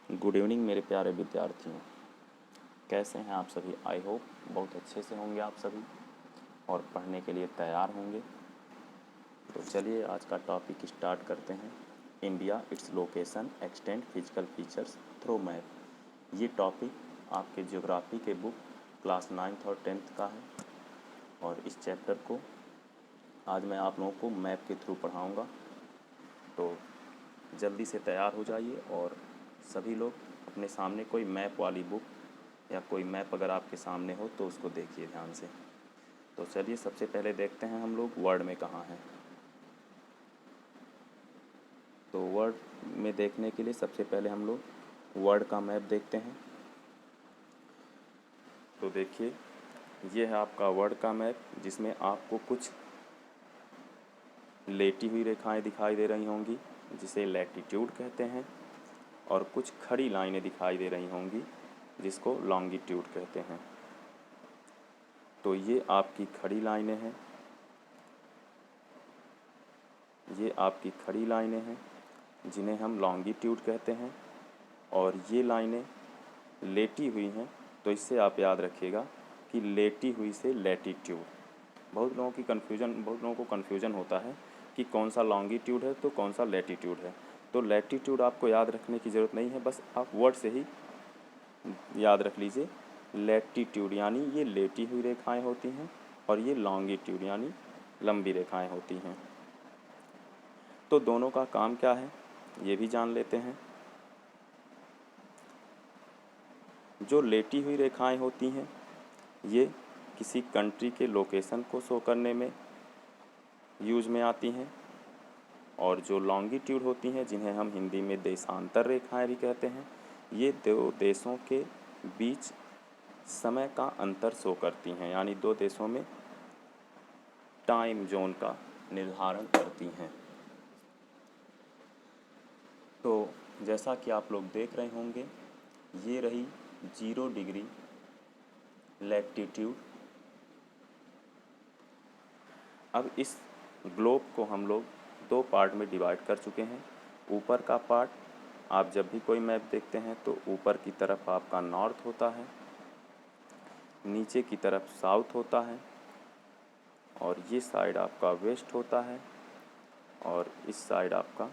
Good evening मेरे प्यारे विद्यार्थियों। कैसे हैं आप सभी? आई होप बहुत अच्छे से होंगे आप सभी और पढ़ने के लिए तैयार होंगे। तो चलिए आज का टॉपिक स्टार्ट करते हैं। India, its location, extent, physical features through map. ये टॉपिक आपके ज्योग्राफी के बुक क्लास 9th और 10th का है और इस चैप्टर को आज मैं आप लोगों को मैप के थ्रू पढ़ाऊँगा। तो जल्दी से तैयार हो जाइए और सभी लोग अपने सामने कोई मैप वाली बुक या कोई मैप अगर आपके सामने हो तो उसको देखिए ध्यान से। तो चलिए सबसे पहले देखते हैं हम लोग वर्ल्ड में कहाँ हैं। तो वर्ल्ड में देखने के लिए सबसे पहले हम लोग वर्ल्ड का मैप देखते हैं। तो देखिए ये है आपका वर्ल्ड का मैप, जिसमें आपको कुछ लेटी हुई रेखाएं दिखाई दे रही होंगी जिसे लैटिट्यूड कहते हैं, और कुछ खड़ी लाइनें दिखाई दे रही होंगी जिसको लॉन्गिट्यूड कहते हैं। तो ये आपकी खड़ी लाइनें हैं, ये आपकी खड़ी लाइनें हैं जिन्हें हम लॉन्गिट्यूड कहते हैं, और ये लाइनें लेटी हुई हैं। तो इससे आप याद रखिएगा कि लेटी हुई से लैटिट्यूड। बहुत लोगों को कन्फ्यूजन होता है कि कौन सा लॉन्गिट्यूड है तो कौन सा लैटिट्यूड है। तो लैटिट्यूड आपको याद रखने की ज़रूरत नहीं है, बस आप वर्ड से ही याद रख लीजिए। लैटिट्यूड यानी ये लेटी हुई रेखाएं होती हैं और ये लॉन्गिट्यूड यानी लंबी रेखाएं होती हैं। तो दोनों का काम क्या है ये भी जान लेते हैं। जो लेटी हुई रेखाएं होती हैं ये किसी कंट्री के लोकेशन को शो करने में यूज में आती हैं, और जो लॉन्गिट्यूड होती हैं जिन्हें हम हिंदी में देशांतर रेखाएं भी कहते हैं, ये दो देशों के बीच समय का अंतर शो करती हैं, यानी दो देशों में टाइम जोन का निर्धारण करती हैं। तो जैसा कि आप लोग देख रहे होंगे, ये रही 0 डिग्री लैटिट्यूड। अब इस ग्लोब को हम लोग दो पार्ट में डिवाइड कर चुके हैं। ऊपर का पार्ट, आप जब भी कोई मैप देखते हैं तो ऊपर की तरफ आपका नॉर्थ होता है, नीचे की तरफ साउथ होता है, और ये साइड आपका वेस्ट होता है, और इस साइड आपका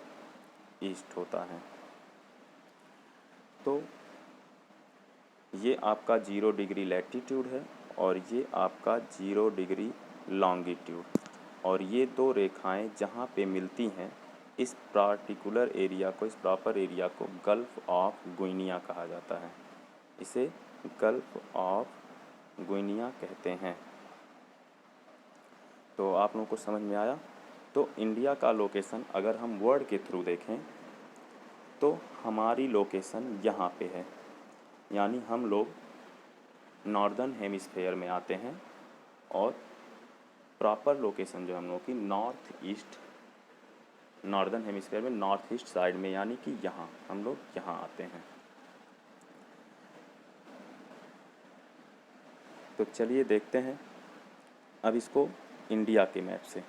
ईस्ट होता है। तो ये आपका 0 डिग्री लैटिट्यूड है और ये आपका 0 डिग्री लॉन्गिट्यूड, और ये दो रेखाएं जहाँ पे मिलती हैं इस पार्टिकुलर एरिया को, इस प्रॉपर एरिया को गल्फ ऑफ गुइनिया कहा जाता है। इसे गल्फ ऑफ गुइनिया कहते हैं। तो आप लोगों को समझ में आया। तो इंडिया का लोकेशन अगर हम वर्ल्ड के थ्रू देखें तो हमारी लोकेशन यहाँ पे है, यानी हम लोग नॉर्दर्न हेमिस्फेयर में आते हैं, और प्रॉपर लोकेशन जो हम लोग की नॉर्थ ईस्ट, नॉर्दर्न हेमिस्फेयर में नॉर्थ ईस्ट साइड में, यानी कि यहाँ हम लोग यहाँ आते हैं। तो चलिए देखते हैं अब इसको इंडिया के मैप से।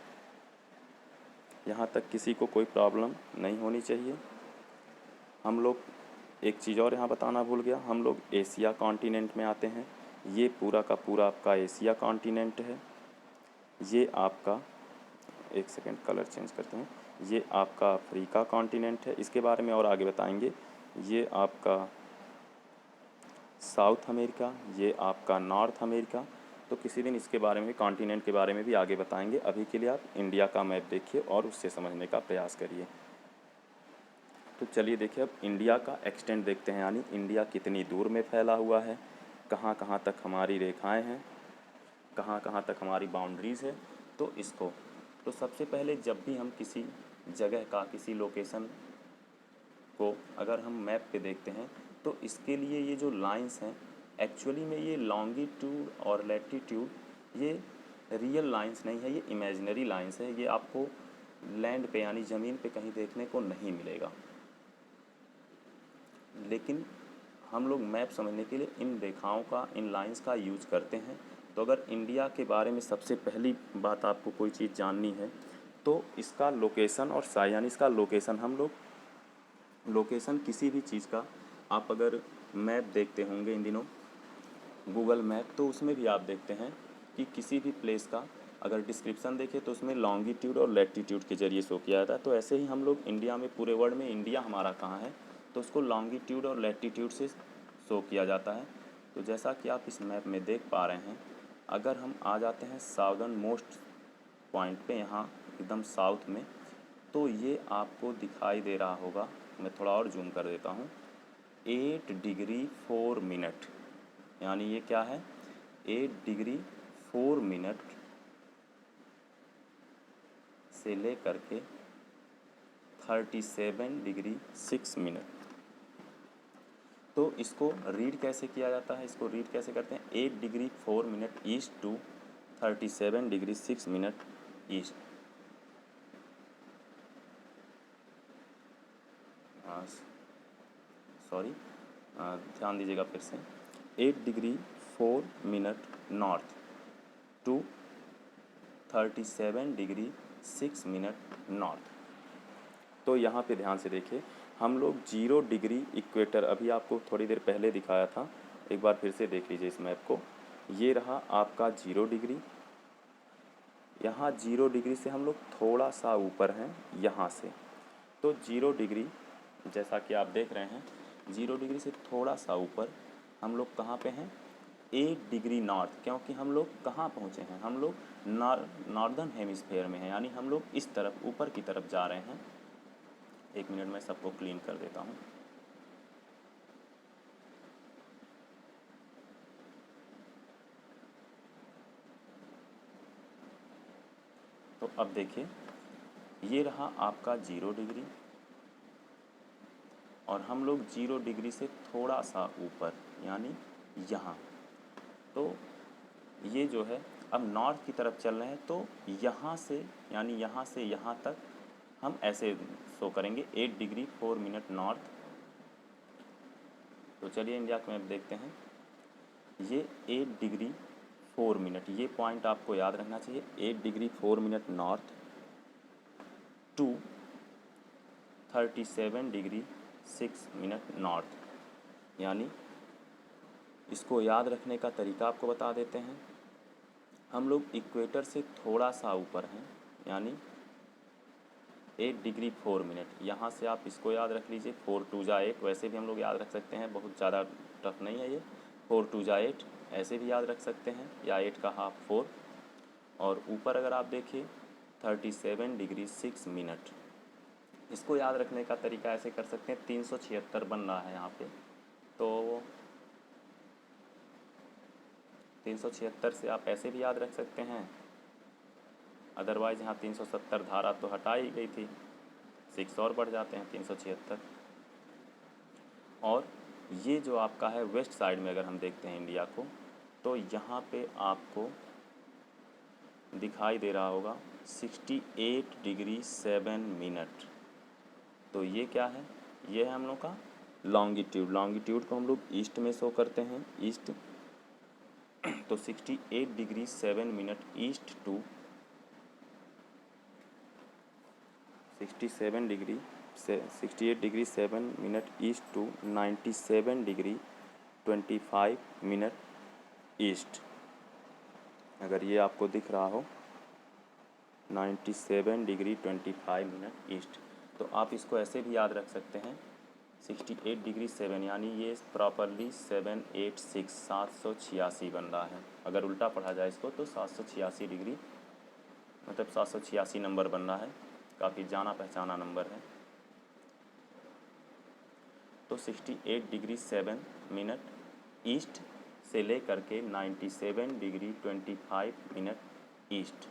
यहाँ तक किसी को कोई प्रॉब्लम नहीं होनी चाहिए। हम लोग एक चीज़ और यहाँ बताना भूल गया, हम लोग एशिया कॉन्टिनेंट में आते हैं। ये पूरा का पूरा आपका एशिया कॉन्टिनेंट है। ये आपका, एक सेकेंड कलर चेंज करते हैं, ये आपका अफ्रीका कॉन्टिनेंट है, इसके बारे में और आगे बताएंगे। ये आपका साउथ अमेरिका, ये आपका नॉर्थ अमेरिका। तो किसी दिन इसके बारे में, कॉन्टिनेंट के बारे में भी आगे बताएंगे। अभी के लिए आप इंडिया का मैप देखिए और उससे समझने का प्रयास करिए। तो चलिए देखिए अब इंडिया का एक्सटेंट देखते हैं, यानी इंडिया कितनी दूर में फैला हुआ है, कहाँ कहाँ तक हमारी रेखाएं हैं, कहाँ कहाँ तक हमारी बाउंड्रीज़ है। तो इसको, तो सबसे पहले जब भी हम किसी जगह का, किसी लोकेशन को अगर हम मैप पे देखते हैं तो इसके लिए ये जो लाइंस हैं, एक्चुअली में ये लॉन्गिट्यूड और लैटिट्यूड ये रियल लाइंस नहीं है, ये इमेजिनरी लाइंस है। ये आपको लैंड पे यानी ज़मीन पे कहीं देखने को नहीं मिलेगा, लेकिन हम लोग मैप समझने के लिए इन रेखाओं का, इन लाइंस का यूज करते हैं। तो अगर इंडिया के बारे में सबसे पहली बात आपको कोई चीज़ जाननी है तो इसका लोकेशन और साइज, यानी इसका लोकेशन, हम लोग लोकेशन किसी भी चीज़ का आप अगर मैप देखते होंगे इन दिनों गूगल मैप, तो उसमें भी आप देखते हैं कि किसी भी प्लेस का अगर डिस्क्रिप्शन देखें तो उसमें लॉन्गिट्यूड और लैटिट्यूड के जरिए शो किया जाता है। तो ऐसे ही हम लोग इंडिया में, पूरे वर्ल्ड में इंडिया हमारा कहाँ है, तो उसको लॉन्गिट्यूड और लैटिट्यूड से शो किया जाता है। तो जैसा कि आप इस मैप में देख पा रहे हैं, अगर हम आ जाते हैं साउदर्न मोस्ट पॉइंट पे, यहाँ एकदम साउथ में, तो ये आपको दिखाई दे रहा होगा, मैं थोड़ा और जूम कर देता हूँ, 8 डिग्री 4 मिनट, यानी ये क्या है, 8 डिग्री 4 मिनट से लेकर के 37 डिग्री 6 मिनट। तो इसको रीड कैसे किया जाता है, इसको रीड कैसे करते हैं, 8 degree 4 minute east to 37 degree 6 minute east. Sorry, ध्यान दीजिएगा फिर से, 8 degree 4 minute north to 37 degree 6 minute north. तो यहाँ पे ध्यान से देखिए, हम लोग 0 डिग्री इक्वेटर, अभी आपको थोड़ी देर पहले दिखाया था, एक बार फिर से देख लीजिए इस मैप को। ये रहा आपका 0 डिग्री, यहाँ 0 डिग्री से हम लोग थोड़ा सा ऊपर हैं यहाँ से। तो 0 डिग्री, जैसा कि आप देख रहे हैं, 0 डिग्री से थोड़ा सा ऊपर हम लोग कहाँ पे हैं, 8 डिग्री नॉर्थ, क्योंकि हम लोग कहाँ पहुँचे हैं, हम लोग नॉर्दर्न हेमिस्फेयर में हैं, यानी हम लोग इस तरफ ऊपर की तरफ जा रहे हैं। एक मिनट में सबको क्लीन कर देता हूँ। तो अब देखिए, ये रहा आपका 0 डिग्री, और हम लोग 0 डिग्री से थोड़ा सा ऊपर, यानी यहाँ। तो ये जो है, अब नॉर्थ की तरफ चल रहे हैं, तो यहाँ से, यानी यहाँ से यहाँ तक हम ऐसे शो करेंगे, 8 डिग्री 4 मिनट नॉर्थ। तो चलिए इंडिया का मैप देखते हैं। ये 8 डिग्री 4 मिनट, ये पॉइंट आपको याद रखना चाहिए, 8 degree 4 minute north to 37 degree 6 minute north. यानी इसको याद रखने का तरीका आपको बता देते हैं। हम लोग इक्वेटर से थोड़ा सा ऊपर हैं, यानी 8 डिग्री 4 मिनट, यहाँ से आप इसको याद रख लीजिए, 4 2 जा 8, वैसे भी हम लोग याद रख सकते हैं, बहुत ज़्यादा टफ नहीं है ये, 4 2 जा 8 ऐसे भी याद रख सकते हैं, या 8 का हाफ 4। और ऊपर अगर आप देखिए 37 डिग्री 6 मिनट, इसको याद रखने का तरीका ऐसे कर सकते हैं, 376 बन रहा है यहाँ पे, तो 376 से आप ऐसे भी याद रख सकते हैं, अदरवाइज़ यहाँ 370 धारा तो हटा ही गई थी, 6 और बढ़ जाते हैं 376। और ये जो आपका है वेस्ट साइड में अगर हम देखते हैं इंडिया को, तो यहाँ पे आपको दिखाई दे रहा होगा 68 डिग्री 7 मिनट। तो ये क्या है, ये है हम लोग का लॉन्गिट्यूड। लॉन्गिट्यूड को हम लोग ईस्ट में शो करते हैं, ईस्ट। तो 68 degree 7 minute east to 67 degree से 68 degree 7 minute east to 97 degree 25 minute east. अगर ये आपको दिख रहा हो, 97 डिग्री 25 मिनट ईस्ट, तो आप इसको ऐसे भी याद रख सकते हैं, 68 डिग्री 7, यानी ये प्रॉपरली 786 786 बन रहा है। अगर उल्टा पढ़ा जाए इसको तो 786 डिग्री, मतलब 786 नंबर बन रहा है, काफ़ी जाना पहचाना नंबर है। तो 68 डिग्री 7 मिनट ईस्ट से लेकर के 97 डिग्री 25 मिनट ईस्ट,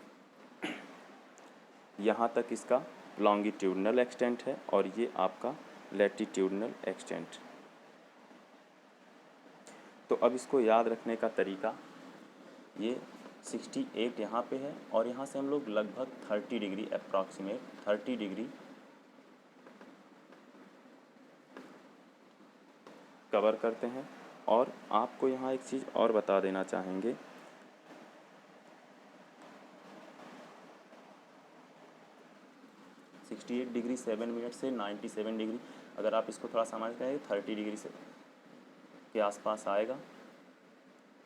यहाँ तक इसका लॉन्गिट्यूडनल एक्सटेंट है, और ये आपका लैटिट्यूडनल एक्सटेंट। तो अब इसको याद रखने का तरीका, ये 68 यहाँ पे है, और यहाँ से हम लोग लगभग 30 डिग्री, अप्रॉक्सीमेट 30 डिग्री कवर करते हैं। और आपको यहाँ एक चीज़ और बता देना चाहेंगे, 68 डिग्री 7 मिनट से 97 डिग्री, अगर आप इसको थोड़ा समझ करेंगे 30 डिग्री से के आसपास आएगा।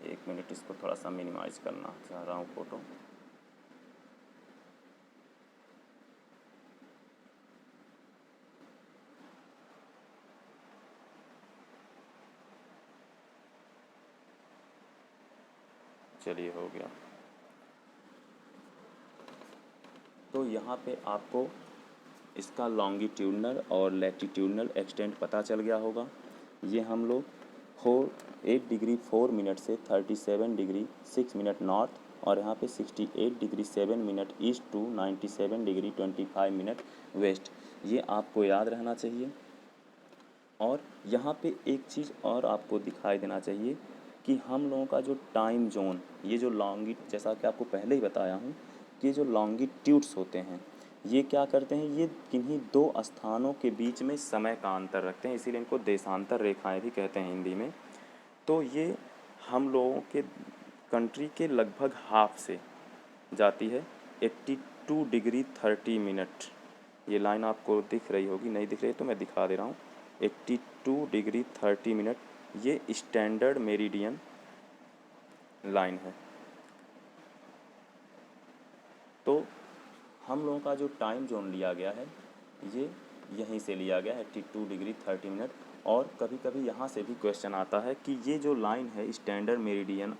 एक मिनट, इसको थोड़ा सा मिनिमाइज करना चाह रहा हूँ फ़ोटो। चलिए हो गया। तो यहाँ पे आपको इसका लॉन्गिट्यूडनल और लैटिट्यूडनल एक्सटेंट पता चल गया होगा। ये हम लोग 8 डिग्री 4 मिनट से 37 डिग्री 6 मिनट नॉर्थ, और यहाँ पे 68 degree 7 minute east to 97 degree 25 minute west, ये आपको याद रहना चाहिए। और यहाँ पे एक चीज़ और आपको दिखाई देना चाहिए कि हम लोगों का जो टाइम जोन, ये जो जैसा कि आपको पहले ही बताया हूँ कि जो लॉन्गिट्यूड्स होते हैं ये क्या करते हैं, ये किन्हीं दो स्थानों के बीच में समय का अंतर रखते हैं, इसीलिए इनको देशांतर रेखाएं भी कहते हैं हिंदी में। तो ये हम लोगों के कंट्री के लगभग हाफ से जाती है 82 डिग्री 30 मिनट। ये लाइन आपको दिख रही होगी, नहीं दिख रही है तो मैं दिखा दे रहा हूँ। 82 डिग्री 30 मिनट ये स्टैंडर्ड मेरिडियन लाइन है। तो हम लोगों का जो टाइम जोन लिया गया है ये यहीं से लिया गया है 82 डिग्री 30 मिनट। और कभी कभी यहाँ से भी क्वेश्चन आता है कि ये जो लाइन है स्टैंडर्ड मेरिडियन,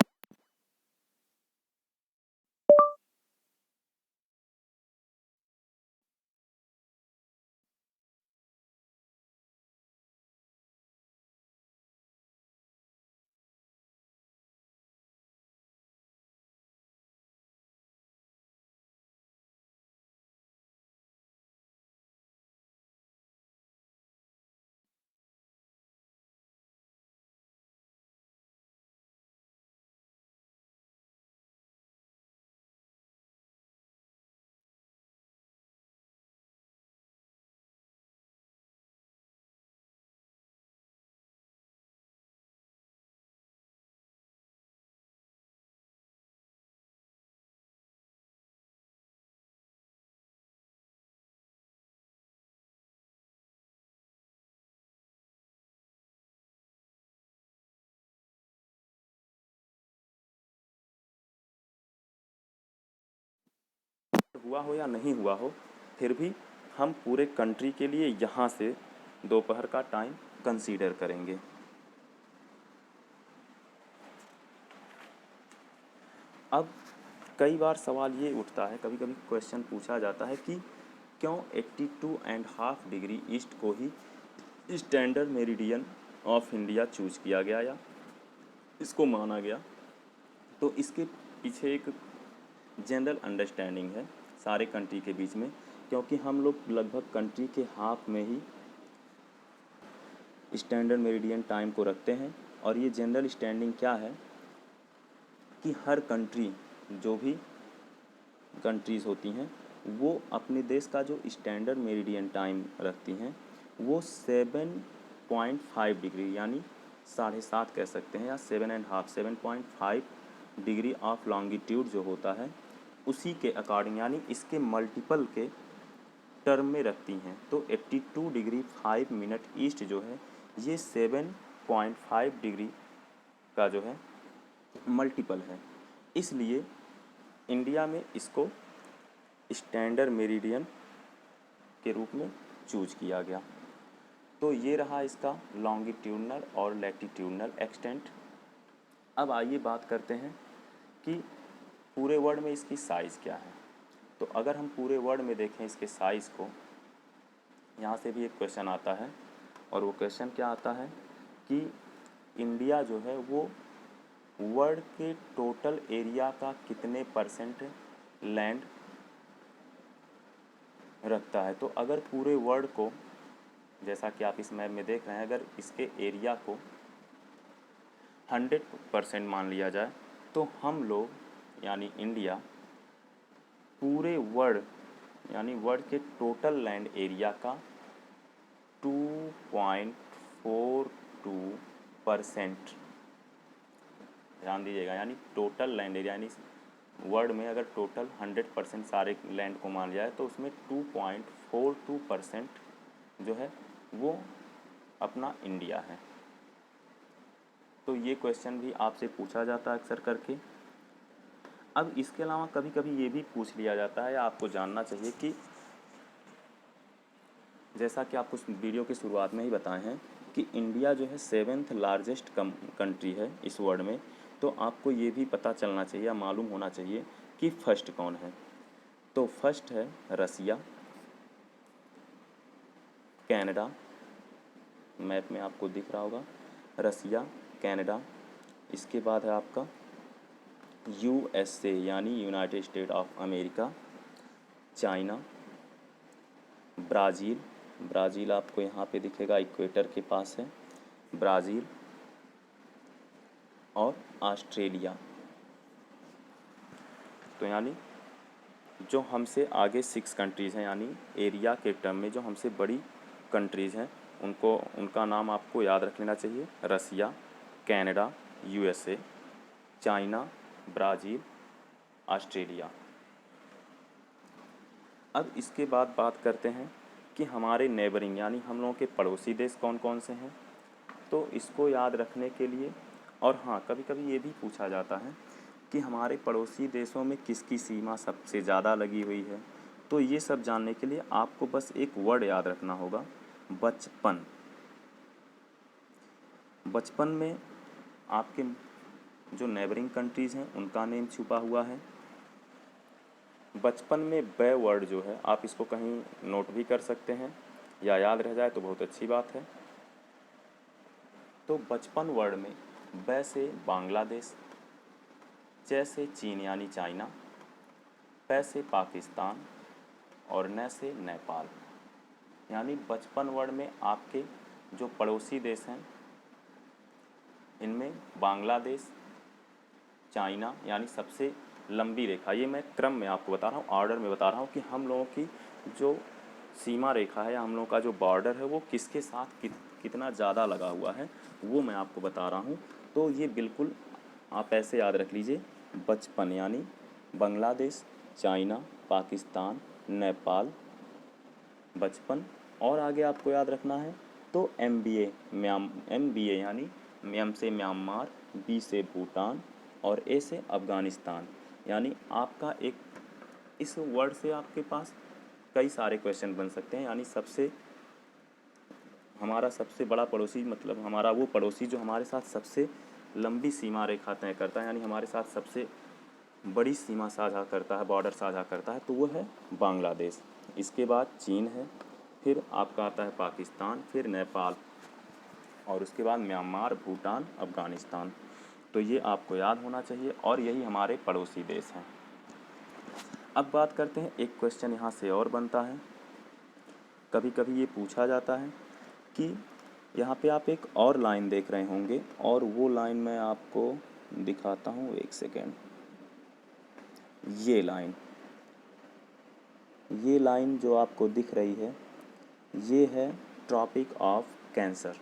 हुआ हो या नहीं हुआ हो, फिर भी हम पूरे कंट्री के लिए यहाँ से दोपहर का टाइम कंसीडर करेंगे। अब कई बार सवाल ये उठता है, कभी कभी क्वेश्चन पूछा जाता है कि क्यों 82.5 डिग्री ईस्ट को ही standard meridian of India choose किया गया या इसको माना गया। तो इसके पीछे एक जनरल अंडरस्टैंडिंग है सारे कंट्री के बीच में, क्योंकि हम लोग लगभग कंट्री के हाफ में ही स्टैंडर्ड मेरिडियन टाइम को रखते हैं। और ये जनरल स्टैंडिंग क्या है कि हर कंट्री, जो भी कंट्रीज़ होती हैं, वो अपने देश का जो स्टैंडर्ड मेरिडियन टाइम रखती हैं वो 7.5 डिग्री यानी 7.5 कह सकते हैं, या 7.5 डिग्री ऑफ लॉन्गिट्यूड जो होता है उसी के अकॉर्डिंग, यानी इसके मल्टीपल के टर्म में रखती हैं। तो 82 डिग्री 5 मिनट ईस्ट जो है ये 7.5 डिग्री का जो है मल्टीपल है, इसलिए इंडिया में इसको स्टैंडर्ड मेरिडियन के रूप में चूज किया गया। तो ये रहा इसका लॉन्गिट्यूडनल और लैटिट्यूडनल एक्सटेंट। अब आइए बात करते हैं कि पूरे वर्ल्ड में इसकी साइज़ क्या है। तो अगर हम पूरे वर्ल्ड में देखें इसके साइज़ को, यहाँ से भी एक क्वेश्चन आता है, और वो क्वेश्चन क्या आता है कि इंडिया जो है वो वर्ल्ड के टोटल एरिया का कितने परसेंट लैंड रखता है। तो अगर पूरे वर्ल्ड को, जैसा कि आप इस मैप में देख रहे हैं, अगर इसके एरिया को 100% मान लिया जाए तो हम लोग यानी इंडिया पूरे वर्ल्ड यानी वर्ल्ड के टोटल लैंड एरिया का 2.42%, ध्यान दीजिएगा, यानी टोटल लैंड एरिया, यानी वर्ल्ड में अगर टोटल 100% सारे लैंड को मान लिया जाए तो उसमें 42% जो है वो अपना इंडिया है। तो ये क्वेश्चन भी आपसे पूछा जाता है अक्सर करके। अब इसके अलावा कभी कभी ये भी पूछ लिया जाता है, आपको जानना चाहिए कि जैसा कि आपको वीडियो की शुरुआत में ही बताए हैं कि इंडिया जो है 7th लार्जेस्ट कंट्री है इस वर्ल्ड में। तो आपको ये भी पता चलना चाहिए या मालूम होना चाहिए कि फर्स्ट कौन है। तो फर्स्ट है रसिया, कनाडा, मैप में आपको दिख रहा होगा रसिया, कनाडा। इसके बाद है आपका USA यानी United state of America, China, Brazil, Brazil आपको यहाँ पे दिखेगा इक्वेटर के पास है, ब्राज़ील और ऑस्ट्रेलिया। तो यानी जो हमसे आगे 6 कंट्रीज़ हैं, यानी एरिया के टर्म में जो हमसे बड़ी कंट्रीज़ हैं उनका नाम आपको याद रख लेना चाहिए। Russia, Canada, USA, China, Brazil, Australia. अब इसके बाद बात करते हैं कि हमारे नेबरिंग यानी हम लोगों के पड़ोसी देश कौन कौन से हैं। तो इसको याद रखने के लिए, और हाँ कभी कभी ये भी पूछा जाता है कि हमारे पड़ोसी देशों में किसकी सीमा सबसे ज़्यादा लगी हुई है। तो ये सब जानने के लिए आपको बस एक वर्ड याद रखना होगा, बचपन। बचपन में आपके जो नेबरिंग कंट्रीज़ हैं उनका नेम छुपा हुआ है। बचपन में ब वर्ड जो है आप इसको कहीं नोट भी कर सकते हैं या याद रह जाए तो बहुत अच्छी बात है। तो बचपन वर्ड में ब से बांग्लादेश, च से चीन यानी चाइना, प से पाकिस्तान और न से नेपाल। यानी बचपन वर्ड में आपके जो पड़ोसी देश हैं इनमें बांग्लादेश, चाइना यानी सबसे लंबी रेखा, ये मैं क्रम में आपको बता रहा हूँ, ऑर्डर में बता रहा हूँ कि हम लोगों की जो सीमा रेखा है या हम लोगों का जो बॉर्डर है वो किसके साथ कितना ज़्यादा लगा हुआ है वो मैं आपको बता रहा हूँ। तो ये बिल्कुल आप ऐसे याद रख लीजिए, बचपन यानी बांग्लादेश, चाइना, पाकिस्तान, नेपाल, बचपन। और आगे आपको याद रखना है तो MBA यानी M से म्यांमार, B से भूटान और A से अफ़गानिस्तान। यानी आपका एक इस वर्ड से आपके पास कई सारे क्वेश्चन बन सकते हैं। यानी हमारा सबसे बड़ा पड़ोसी मतलब हमारा वो पड़ोसी जो हमारे साथ सबसे लंबी सीमा रेखा तय करता है, यानी हमारे साथ सबसे बड़ी सीमा साझा करता है, बॉर्डर साझा करता है, तो वो है बांग्लादेश। इसके बाद चीन है, फिर आपका आता है पाकिस्तान, फिर नेपाल और उसके बाद म्यांमार, भूटान, अफ़गानिस्तान। तो ये आपको याद होना चाहिए और यही हमारे पड़ोसी देश हैं। अब बात करते हैं, एक क्वेश्चन यहाँ से और बनता है, कभी कभी ये पूछा जाता है कि यहाँ पे आप एक और लाइन देख रहे होंगे और वो लाइन मैं आपको दिखाता हूँ, एक सेकेंड। ये लाइन जो आपको दिख रही है ये है ट्रॉपिक ऑफ कैंसर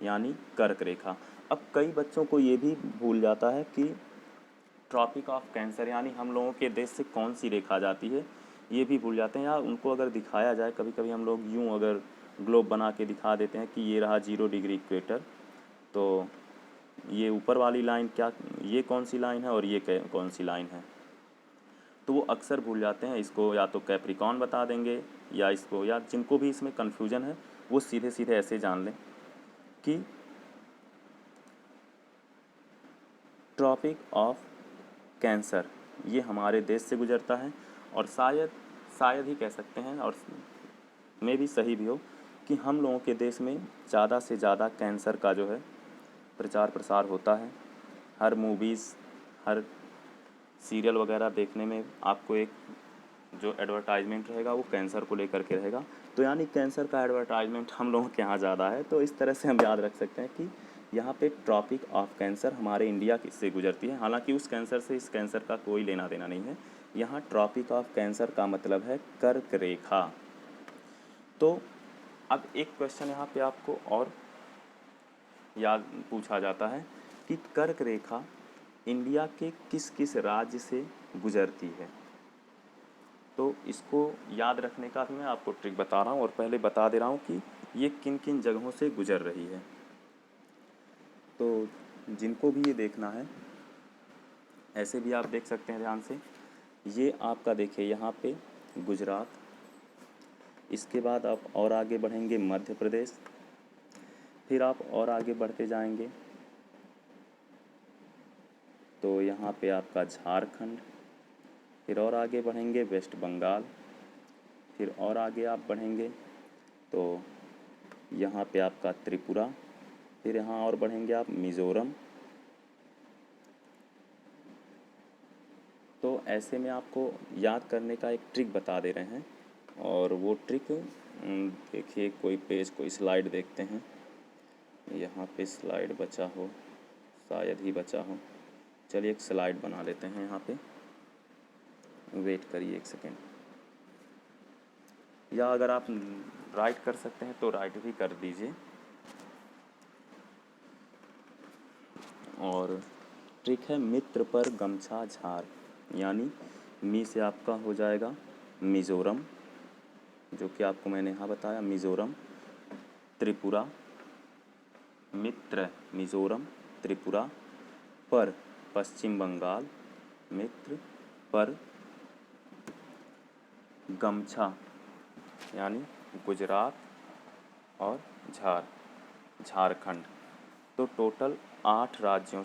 यानी कर्क रेखा। अब कई बच्चों को ये भी भूल जाता है कि ट्रॉपिक ऑफ कैंसर यानी हम लोगों के देश से कौन सी रेखा जाती है, ये भी भूल जाते हैं। या उनको अगर दिखाया जाए, कभी कभी हम लोग यूँ अगर ग्लोब बना के दिखा देते हैं कि ये रहा 0 डिग्री इक्वेटर, तो ये ऊपर वाली लाइन क्या, ये कौन सी लाइन है और ये कौन सी लाइन है, तो वो अक्सर भूल जाते हैं। इसको या तो कैप्रिकॉन बता देंगे या इसको, या जिनको भी इसमें कन्फ्यूजन है वो सीधे सीधे ऐसे जान लें कि ट्रॉपिक ऑफ कैंसर ये हमारे देश से गुजरता है। और शायद ही कह सकते हैं, और में भी सही भी हो, कि हम लोगों के देश में ज़्यादा से ज़्यादा कैंसर का जो है प्रचार प्रसार होता है। हर मूवीज़, हर सीरियल वगैरह देखने में आपको एक जो एडवर्टाइजमेंट रहेगा वो कैंसर को लेकर के रहेगा। तो यानी कैंसर का एडवर्टाइजमेंट हम लोगों के यहाँ ज़्यादा है। तो इस तरह से हम याद रख सकते हैं कि यहाँ पे ट्रॉपिक ऑफ कैंसर हमारे इंडिया से गुजरती है। हालांकि उस कैंसर से इस कैंसर का कोई लेना देना नहीं है। यहाँ ट्रॉपिक ऑफ कैंसर का मतलब है कर्क रेखा। तो अब एक क्वेश्चन यहाँ पे आपको और याद पूछा जाता है कि कर्क रेखा इंडिया के किस किस राज्य से गुजरती है। तो इसको याद रखने का भी मैं आपको ट्रिक बता रहा हूँ और पहले बता दे रहा हूँ कि ये किन किन जगहों से गुजर रही है। तो जिनको भी ये देखना है ऐसे भी आप देख सकते हैं ध्यान से। ये आपका देखिए यहाँ पे गुजरात, इसके बाद आप और आगे बढ़ेंगे मध्य प्रदेश, फिर आप और आगे बढ़ते जाएंगे तो यहाँ पे आपका झारखंड, फिर और आगे बढ़ेंगे वेस्ट बंगाल, फिर और आगे आप बढ़ेंगे तो यहाँ पे आपका त्रिपुरा, फिर यहाँ और बढ़ेंगे आप मिज़ोरम। तो ऐसे में आपको याद करने का एक ट्रिक बता दे रहे हैं और वो ट्रिक देखिए कोई पेज कोई स्लाइड देखते हैं, यहाँ पे स्लाइड बचा हो, शायद ही बचा हो। चलिए एक स्लाइड बना लेते हैं यहाँ पे, वेट करिए एक सेकेंड। या अगर आप राइट कर सकते हैं तो राइट भी कर दीजिए। और ट्रिक है मित्र पर गमछा झार, यानी मी से आपका हो जाएगा मिज़ोरम, जो कि आपको मैंने यहाँ बताया मिज़ोरम, त्रिपुरा, मित्र मिज़ोरम त्रिपुरा, पर पश्चिम बंगाल, मित्र पर गमछा यानी गुजरात और झारखंड। तो टोटल 8 राज्यों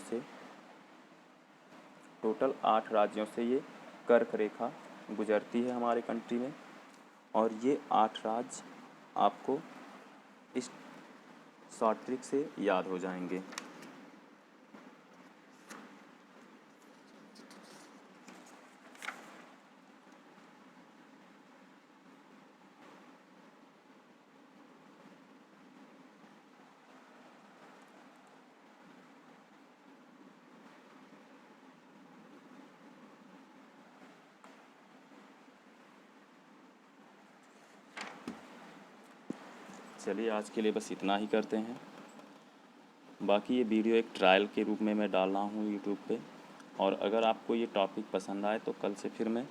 से ये कर्क रेखा गुजरती है हमारे कंट्री में और ये 8 राज्य आपको इस शॉर्ट ट्रिक से याद हो जाएंगे। चलिए आज के लिए बस इतना ही करते हैं। बाकी ये वीडियो एक ट्रायल के रूप में मैं डाल रहा हूँ यूट्यूब पे, और अगर आपको ये टॉपिक पसंद आए तो कल से फिर मैं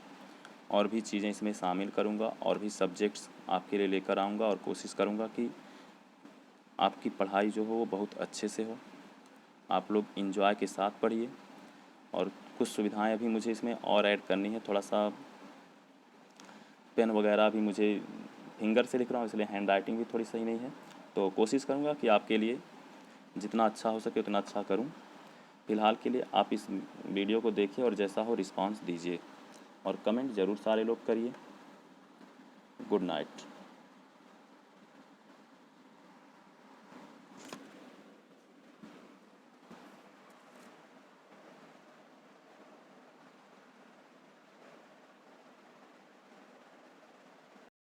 और भी चीज़ें इसमें शामिल करूँगा और भी सब्जेक्ट्स आपके लिए लेकर आऊँगा और कोशिश करूँगा कि आपकी पढ़ाई जो हो वो बहुत अच्छे से हो, आप लोग एंजॉय के साथ पढ़िए। और कुछ सुविधाएं अभी मुझे इसमें और ऐड करनी है, थोड़ा सा पेन वगैरह भी मुझे फिंगर से लिख रहा हूँ इसलिए हैंड राइटिंग भी थोड़ी सही नहीं है, तो कोशिश करूँगा कि आपके लिए जितना अच्छा हो सके उतना अच्छा करूँ। फ़िलहाल के लिए आप इस वीडियो को देखिए और जैसा हो रिस्पांस दीजिए और कमेंट ज़रूर सारे लोग करिए। Good night.